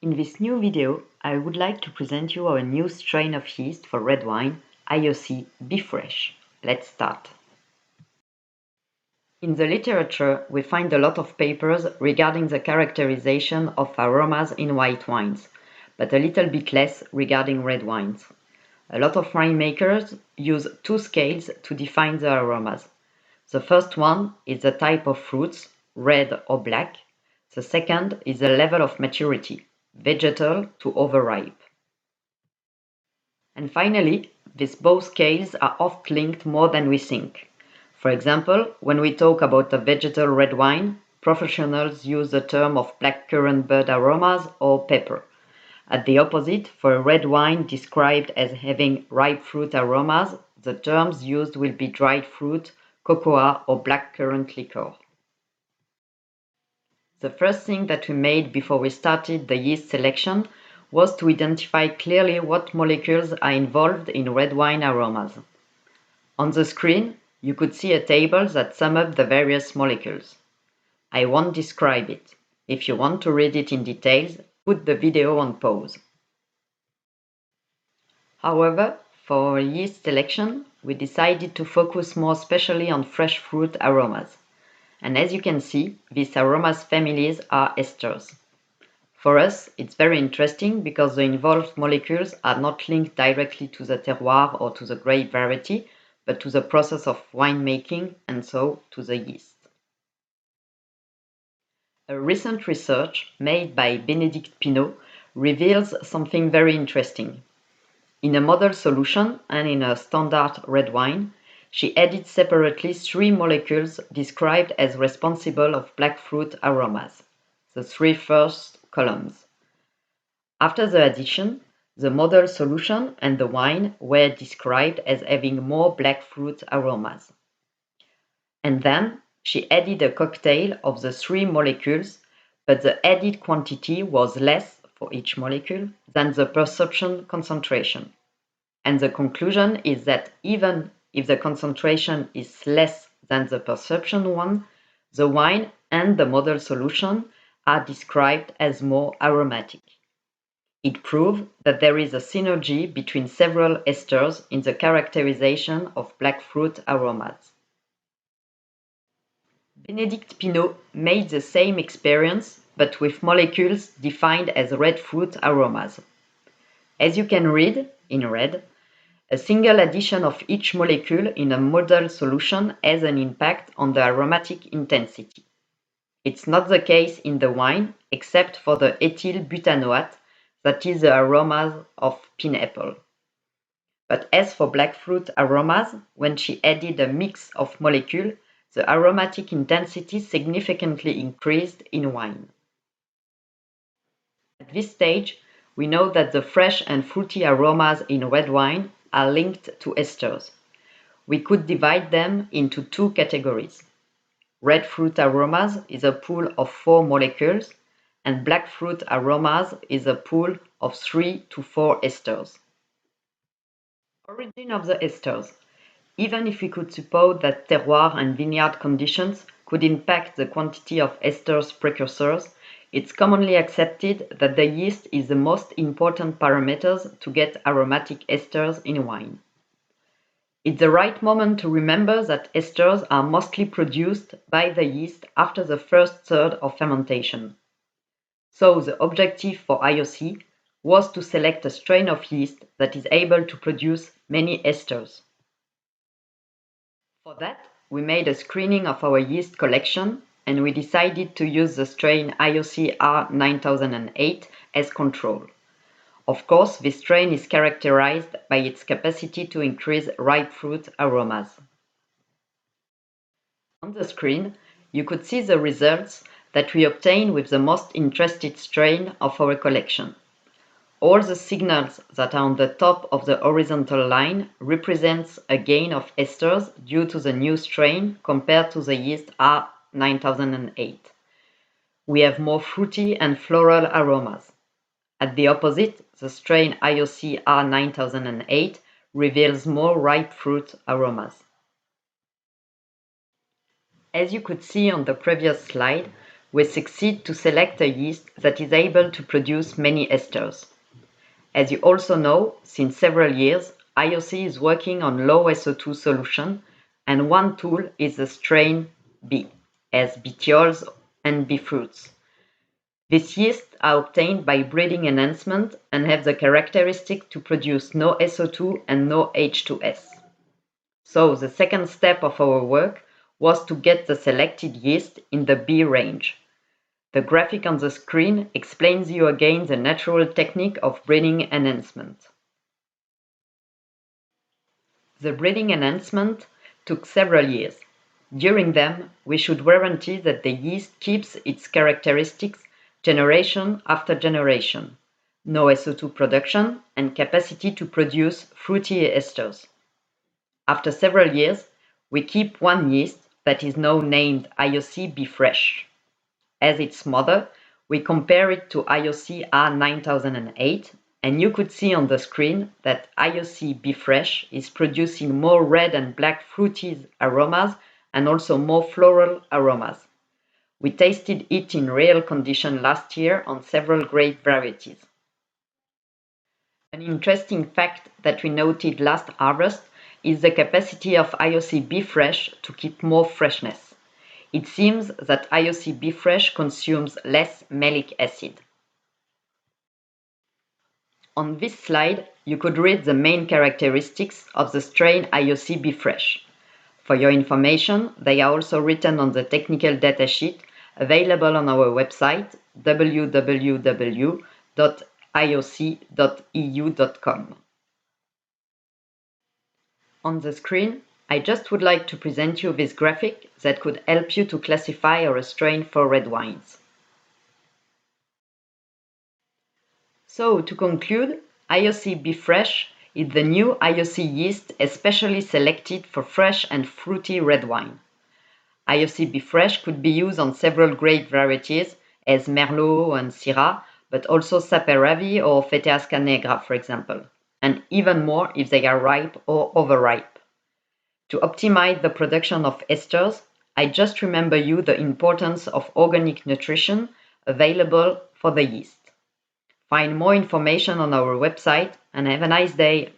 In this new video, I would like to present you our new strain of yeast for red wine, Ioc Be Fresh. Let's start. In the literature, we find a lot of papers regarding the characterization of aromas in white wines, but a little bit less regarding red wines. A lot of winemakers use two scales to define the aromas. The first one is the type of fruits, red or black. The second is the level of maturity, vegetal to overripe. And finally, these both scales are oft linked more than we think. For example, when we talk about a vegetal red wine, professionals use the term of blackcurrant bud aromas or pepper. At the opposite, for a red wine described as having ripe fruit aromas, the terms used will be dried fruit, cocoa, or blackcurrant liqueur. The first thing that we made before we started the yeast selection was to identify clearly what molecules are involved in red wine aromas. On the screen, you could see a table that sums up the various molecules. I won't describe it. If you want to read it in details, put the video on pause. However, for our yeast selection, we decided to focus more especially on fresh fruit aromas. And as you can see, these aromas families are esters. For us, it's very interesting because the involved molecules are not linked directly to the terroir or to the grape variety, but to the process of winemaking and so to the yeast. A recent research made by Bénédicte Pinault reveals something very interesting. In a model solution and in a standard red wine, she added separately three molecules described as responsible of black fruit aromas, the three first columns. After the addition, the model solution and the wine were described as having more black fruit aromas. And then she added a cocktail of the three molecules, but the added quantity was less for each molecule than the perception concentration. And the conclusion is that even if the concentration is less than the perception one, the wine and the model solution are described as more aromatic. It proved that there is a synergy between several esters in the characterization of black fruit aromas. Bénédicte Pinault made the same experience, but with molecules defined as red fruit aromas. As you can read, in red, a single addition of each molecule in a model solution has an impact on the aromatic intensity. It's not the case in the wine, except for the ethyl butanoate, that is the aromas of pineapple. But as for black fruit aromas, when she added a mix of molecules, the aromatic intensity significantly increased in wine. At this stage, we know that the fresh and fruity aromas in red wine are linked to esters. We could divide them into two categories. Red fruit aromas is a pool of 4 molecules, and black fruit aromas is a pool of 3 to 4 esters. Origin of the esters. Even if we could suppose that terroir and vineyard conditions could impact the quantity of esters precursors, it's commonly accepted that the yeast is the most important parameter to get aromatic esters in wine. It's the right moment to remember that esters are mostly produced by the yeast after the first third of fermentation. So the objective for Ioc was to select a strain of yeast that is able to produce many esters. For that, we made a screening of our yeast collection and we decided to use the strain Ioc R9008 as control. Of course, this strain is characterized by its capacity to increase ripe fruit aromas. On the screen, you could see the results that we obtained with the most interested strain of our collection. All the signals that are on the top of the horizontal line represents a gain of esters due to the new strain compared to the yeast R9008. We have more fruity and floral aromas. At the opposite, the strain Ioc R9008 reveals more ripe fruit aromas. As you could see on the previous slide, we succeed to select a yeast that is able to produce many esters. As you also know, since several years, IOC is working on low SO2 solution, and one tool is the strain B, as betiols and B fruits. These yeasts are obtained by breeding enhancement and have the characteristic to produce no SO2 and no H2S. So the second step of our work was to get the selected yeast in the B range. The graphic on the screen explains you again the natural technique of breeding enhancement. The breeding enhancement took several years. During them, we should guarantee that the yeast keeps its characteristics generation after generation, no SO2 production, and capacity to produce fruity esters. After several years, we keep one yeast that is now named Ioc Be Fresh. As its mother, we compare it to Ioc R9008, and you could see on the screen that Ioc Be Fresh is producing more red and black fruity aromas and also more floral aromas. We tasted it in real condition last year on several grape varieties. An interesting fact that we noted last harvest is the capacity of Ioc Be Fresh to keep more freshness. It seems that Ioc Be Fresh consumes less malic acid. On this slide, you could read the main characteristics of the strain Ioc Be Fresh. For your information, they are also written on the technical datasheet available on our website www.ioc.eu.com. On the screen, I just would like to present you this graphic that could help you to classify our strain for red wines. So, to conclude, Ioc Be Fresh is the new Ioc yeast especially selected for fresh and fruity red wine. Ioc Be Fresh could be used on several grape varieties as Merlot and Syrah, but also Saperavi or Feteasca Negra, for example, and even more if they are ripe or overripe. To optimize the production of esters, I just remember you the importance of organic nutrition available for the yeast. Find more information on our website and have a nice day.